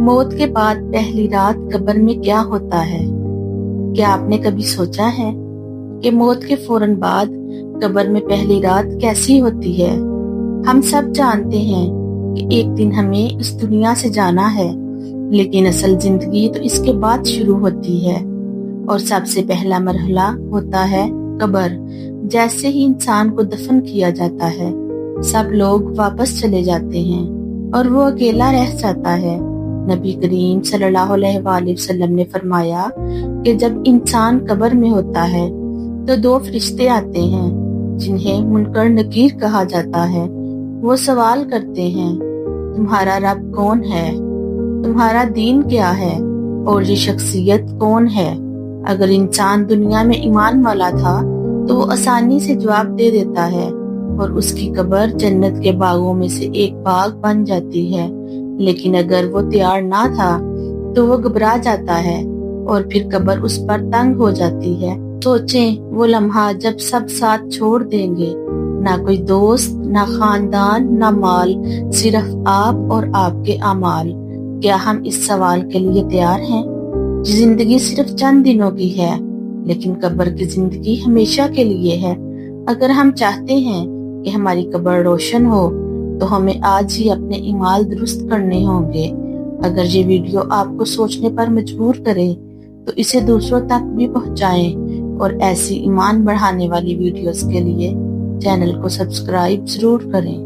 موت کے بعد پہلی رات قبر میں کیا ہوتا ہے؟ کیا آپ نے کبھی سوچا ہے کہ موت کے فوراً بعد قبر میں پہلی رات کیسی ہوتی ہے؟ ہم سب جانتے ہیں کہ ایک دن ہمیں اس دنیا سے جانا ہے، لیکن اصل زندگی تو اس کے بعد شروع ہوتی ہے، اور سب سے پہلا مرحلہ ہوتا ہے قبر۔ جیسے ہی انسان کو دفن کیا جاتا ہے، سب لوگ واپس چلے جاتے ہیں اور وہ اکیلا رہ جاتا ہے۔ نبی کریم صلی اللہ علیہ وآلہ وسلم نے فرمایا کہ جب انسان قبر میں ہوتا ہے تو دو فرشتے آتے ہیں جنہیں منکر نکیر کہا جاتا ہے۔ وہ سوال کرتے ہیں، تمہارا رب کون ہے؟ تمہارا دین کیا ہے؟ اور یہ شخصیت کون ہے؟ اگر انسان دنیا میں ایمان والا تھا تو وہ آسانی سے جواب دے دیتا ہے اور اس کی قبر جنت کے باغوں میں سے ایک باغ بن جاتی ہے، لیکن اگر وہ تیار نہ تھا تو وہ گھبرا جاتا ہے اور پھر قبر اس پر تنگ ہو جاتی ہے۔ سوچیں وہ لمحہ جب سب ساتھ چھوڑ دیں گے، نہ کوئی دوست، نہ خاندان، نہ مال، صرف آپ اور آپ کے اعمال۔ کیا ہم اس سوال کے لیے تیار ہیں؟ زندگی صرف چند دنوں کی ہے، لیکن قبر کی زندگی ہمیشہ کے لیے ہے۔ اگر ہم چاہتے ہیں کہ ہماری قبر روشن ہو تو ہمیں آج ہی اپنے اعمال درست کرنے ہوں گے۔ اگر یہ ویڈیو آپ کو سوچنے پر مجبور کرے تو اسے دوسروں تک بھی پہنچائیں، اور ایسی ایمان بڑھانے والی ویڈیوز کے لیے چینل کو سبسکرائب ضرور کریں۔